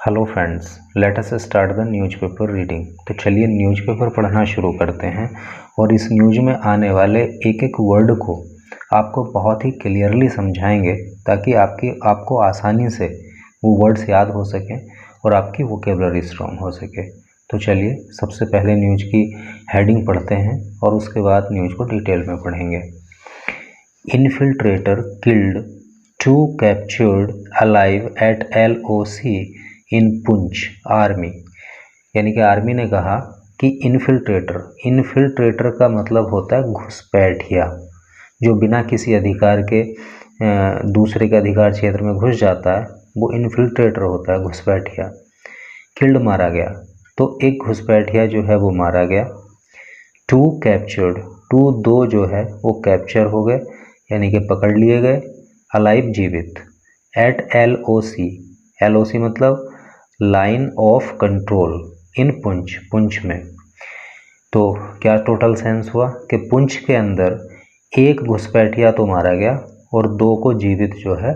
Hello friends, let us start the newspaper reading. तो चलिए newspaper पढ़ना शुरू करते हैं और इस न्यूज़ में आने वाले एक एक वर्ड को आपको बहुत ही क्लियरली समझाएंगे ताकि आपको आसानी से वो वर्ड्स याद हो सकें और आपकी वोकेबलरी स्ट्रॉन्ग हो सके। तो चलिए सबसे पहले न्यूज़ की हेडिंग पढ़ते हैं और उसके बाद न्यूज़ को डिटेल में पढ़ेंगे। Infiltrator killed 2 captured alive at LOC in Poonch army. यानी कि आर्मी ने कहा कि इन्फिल्ट्रेटर का मतलब होता है घुसपैठिया, जो बिना किसी अधिकार के दूसरे के अधिकार क्षेत्र में घुस जाता है वो इन्फिल्ट्रेटर होता है, घुसपैठिया। किल्ड मारा गया, तो एक घुसपैठिया जो है वो मारा गया। 2 कैप्चर्ड, 2 जो है वो कैप्चर हो गए यानी कि पकड़ लिए गए। अलाइव जीवित। एट LOC मतलब लाइन ऑफ कंट्रोल इन पुंछ में। तो क्या टोटल सेंस हुआ कि पुंछ के अंदर एक घुसपैठिया तो मारा गया और 2 को जीवित जो है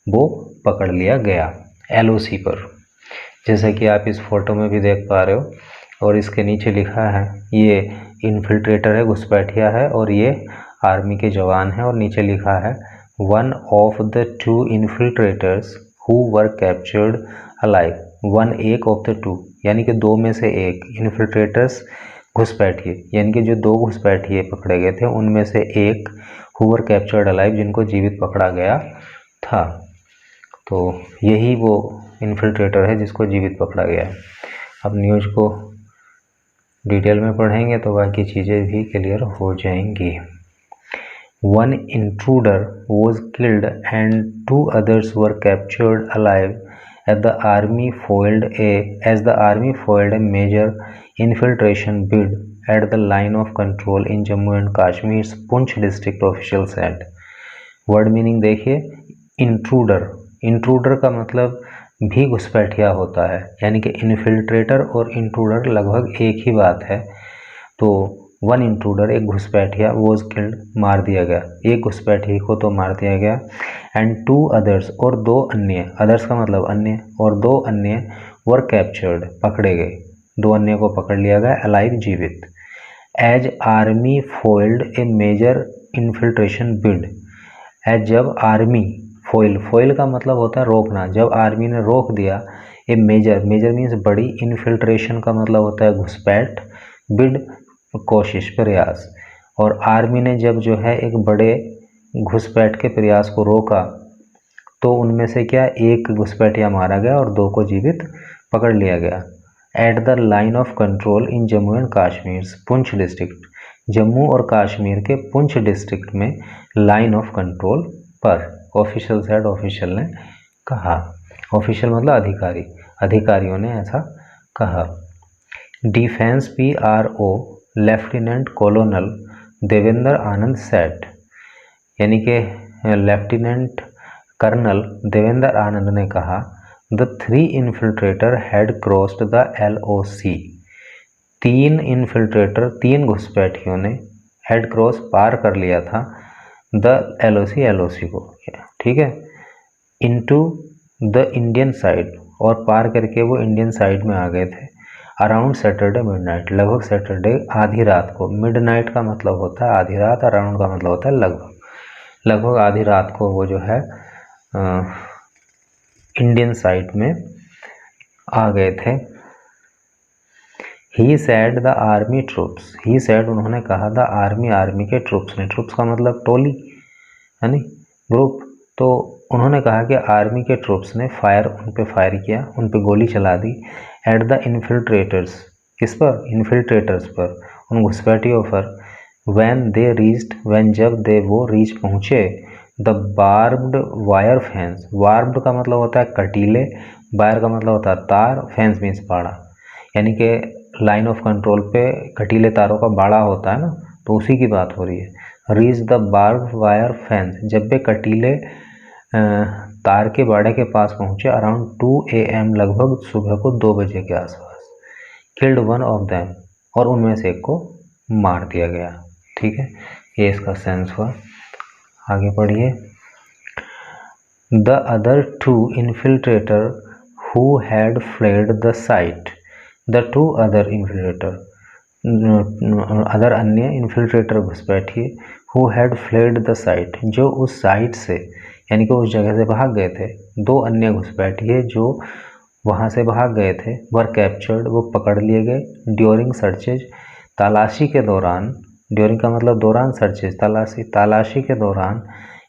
वो पकड़ लिया गया LOC पर, जैसा कि आप इस फोटो में भी देख पा रहे हो। और इसके नीचे लिखा है ये इन्फिल्ट्रेटर है, घुसपैठिया है और ये आर्मी के जवान हैं। और नीचे लिखा है 1 of the 2 infiltrators who were captured alive. 1 एक ऑफ द 2 यानी कि 2 में से एक इन्फिल्ट्रेटर्स घुसपैठिए, यानी कि जो 2 घुसपैठिए पकड़े गए थे उनमें से एक हु वर कैप्चर्ड अलाइव, जिनको जीवित पकड़ा गया था। तो यही वो इन्फिल्ट्रेटर है जिसको जीवित पकड़ा गया। अब न्यूज़ को डिटेल में पढ़ेंगे तो बाकी चीज़ें भी क्लियर हो जाएंगी। 1 intruder was killed and 2 others were captured alive as the army foiled a major infiltration bid at the line of control in Jammu and Kashmir's Poonch district, officials said. Word meaning देखिए, intruder का मतलब भी घुसपैठिया होता है, यानी कि infiltrator और intruder लगभग एक ही बात है। तो 1 इंट्रूडर एक घुसपैठिया वॉज किल्ड मार दिया गया, एक घुसपैठिया को तो मार दिया गया। एंड 2 अदर्स और 2 अन्य, अदर्स का मतलब अन्य, और 2 अन्य वर कैप्चर्ड पकड़े गए, 2 अन्य को पकड़ लिया गया अलाइव जीवित। एज आर्मी फोइल्ड ए मेजर इन्फिल्ट्रेशन बिड। एज जब आर्मी, फोइल का मतलब होता है रोकना, जब आर्मी ने रोक दिया ए मेजर मीन्स बड़ी, इन्फिल्ट्रेशन का मतलब होता है घुसपैठ, बिड कोशिश प्रयास। और आर्मी ने जब जो है एक बड़े घुसपैठ के प्रयास को रोका तो उनमें से क्या एक घुसपैठिया मारा गया और 2 को जीवित पकड़ लिया गया। At the line of control in Jammu and Kashmir Poonch district, Jammu और कश्मीर के पुंछ डिस्ट्रिक्ट में लाइन ऑफ कंट्रोल पर, ऑफिशियल सेड, ऑफिशियल ने कहा। ऑफिशियल मतलब अधिकारी, अधिकारियों ने ऐसा कहा। Defence PRO lieutenant colonel Devendra Anand said, यानी कि लेफ्टिनेंट कर्नल देवेंद्र आनंद ने कहा the 3 infiltrator had crossed the LOC। 3 infiltrator, 3 घुसपैठियों ने हैड क्रॉस पार कर लिया था द LOC को, ठीक है, इनटू द इंडियन साइड, और पार करके वो इंडियन साइड में आ गए थे। अराउंड सैटरडे मिडनाइट, लगभग सैटरडे आधी रात को। मिडनाइट का मतलब होता है आधी रात, अराउंड का मतलब होता है लगभग आधी रात को वो जो है इंडियन साइड में आ गए थे। He said the army troops, he said उन्होंने कहा द आर्मी के ट्रूप्स ने, ट्रूप्स का मतलब टोली यानी ग्रुप, तो उन्होंने कहा कि आर्मी के ट्रूप्स ने उन पे फायर किया, उन पे गोली चला दी। एट द इन्फिल्ट्रेटर्स, किस पर, इन्फिल्ट्रेटर्स पर, उन घुसपैठियों पर। जब वो रीच पहुँचे the barbed wire fence, barbed का मतलब होता है कटीले, वायर का मतलब होता है तार, फेंस मीन्स बाड़ा, यानी कि लाइन ऑफ कंट्रोल पे कटीले तारों का बाड़ा होता है ना, तो उसी की बात हो रही है। Reach the barbed wire fence, जब वे कटीले तार के बाड़े के पास पहुंचे अराउंड 2 AM, लगभग सुबह को 2 बजे के आसपास। किल्ड 1 ऑफ देम, और उनमें से एक को मार दिया गया। ठीक है, ये इसका सेंस हुआ। आगे पढ़िए। The other 2 infiltrator who had fled the site. The two other infiltrator, अन्य infiltrator घुसपैठिए who had fled the site, जो उस साइट से यानी कि उस जगह से भाग गए थे। दो अन्य घुसपैठिए जो वहाँ से भाग गए थे वर कैप्चर्ड, वो पकड़ लिए गए। ड्यूरिंग सर्चेज, तलाशी के दौरान, ड्यूरिंग का मतलब दौरान, सर्चेज तलाशी के दौरान।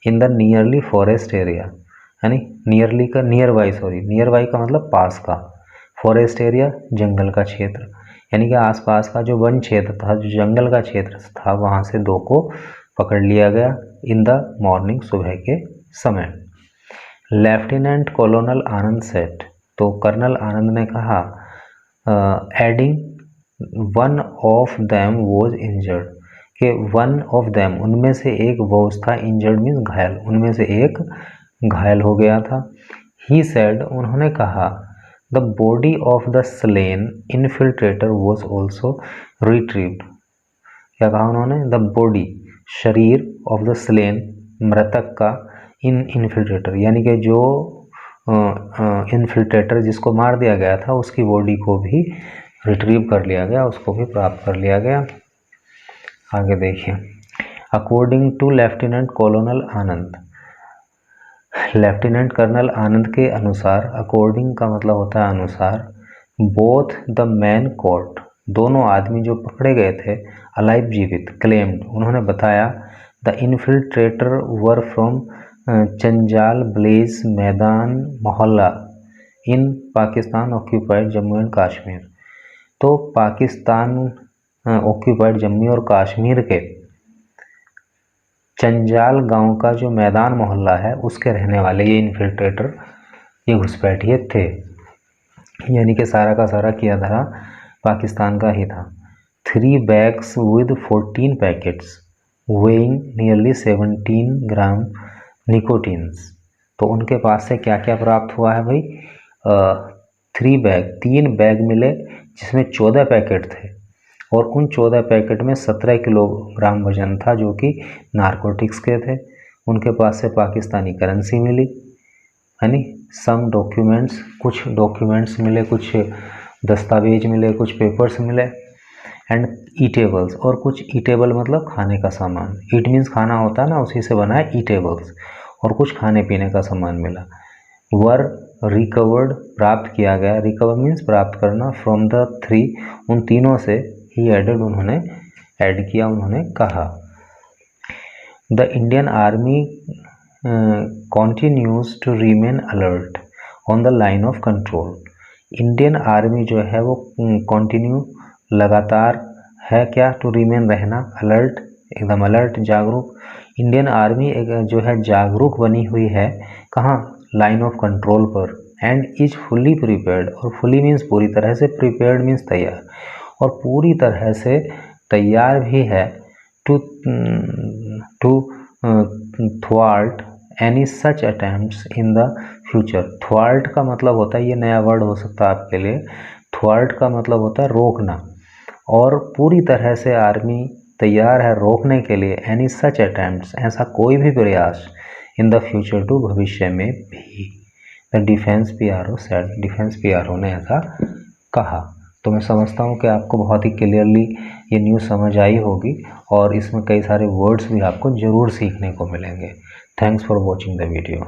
In the nearly forest area, यानी नियरली का नियर बाई, नियर बाई का मतलब पास का, फॉरेस्ट एरिया जंगल का क्षेत्र, यानी कि आसपास का जो वन क्षेत्र था, जो जंगल का क्षेत्र था, वहाँ से दो को पकड़ लिया गया इन द मॉर्निंग, सुबह के समय। लेफ्टिनेंट कॉलोनल आनंद सेट, तो कर्नल आनंद ने कहा, adding one of them was injured, कि वन ऑफ देम, उनमें से एक वॉज था, इंजर्ड मीन्स घायल, उनमें से एक घायल हो गया था। ही सेड, उन्होंने कहा, the body of the slain infiltrator was also retrieved, क्या कहा उन्होंने, द बॉडी, शरीर, ऑफ द स्लेन, मृतक का, इन इन्फिल्ट्रेटर, यानी कि जो इन्फिल्ट्रेटर जिसको मार दिया गया था उसकी बॉडी को भी रिट्रीव कर लिया गया, उसको भी प्राप्त कर लिया गया। आगे देखिए, according to lieutenant colonel Anand, lieutenant colonel Anand के अनुसार, अकॉर्डिंग का मतलब होता है अनुसार, बोथ द मैन कॉट, दोनों आदमी जो पकड़े गए थे, अलाइव जीवित, क्लेम्ड, उन्होंने बताया, the infiltrator were from Chanjal ब्लेज Maidan Mohalla in Pakistan occupied Jammu and Kashmir, तो पाकिस्तान ऑक्यूपाइड जम्मू और कश्मीर के चंजाल गांव का जो मैदान मोहल्ला है उसके रहने वाले ये इन्फिल्ट्रेटर, ये घुसपैठिए थे, यानी कि सारा का सारा किया धरा पाकिस्तान का ही था। 3 bags with 14 packets weighing nearly 17 ग्राम निकोटीन्स, तो उनके पास से क्या क्या प्राप्त हुआ है भाई, 3 बैग मिले जिसमें 14 पैकेट थे, और उन 14 पैकेट में 17 किलोग्राम वजन था जो कि नारकोटिक्स के थे। उनके पास से पाकिस्तानी करेंसी मिली, यानी सम डॉक्यूमेंट्स, कुछ डॉक्यूमेंट्स मिले, कुछ दस्तावेज मिले, कुछ पेपर्स मिले, एंड ईटेबल्स, और कुछ ईटेबल मतलब खाने का सामान, ईट मीन्स खाना होता है ना, उसी से बना है ईटेबल्स, और कुछ खाने पीने का सामान मिला। वर रिकवर्ड, प्राप्त किया गया, रिकवर मीन्स प्राप्त करना, फ्रॉम द 3, उन तीनों से, ही एडेड, उन्होंने ऐड किया, उन्होंने कहा। The Indian army continues to remain alert on the line of control, Indian army जो है वो कंटिन्यू, लगातार है क्या, टू रिमेन रहना, अलर्ट, एकदम अलर्ट, जागरूक। इंडियन आर्मी जो है जागरूक बनी हुई है, कहाँ, लाइन ऑफ कंट्रोल पर, एंड इज फुली प्रिपेयर्ड, और फुली मीन्स पूरी तरह से, प्रिपेयर्ड मीन्स तैयार, और पूरी तरह से तैयार भी है, to thwart any such attempts in the future. Thwart का मतलब होता है, ये नया वर्ड हो सकता है आपके लिए, थ्वार्ट का मतलब होता है रोकना, और पूरी तरह से आर्मी तैयार है रोकने के लिए, एनी सच अटेम्प्ट्स, ऐसा कोई भी प्रयास, इन द फ्यूचर टू, भविष्य में भी। The defence PRO said, defence PRO ने ऐसा कहा। तो मैं समझता हूँ कि आपको बहुत ही क्लियरली ये न्यूज़ समझ आई होगी, और इसमें कई सारे वर्ड्स भी आपको ज़रूर सीखने को मिलेंगे। Thanks for watching the video.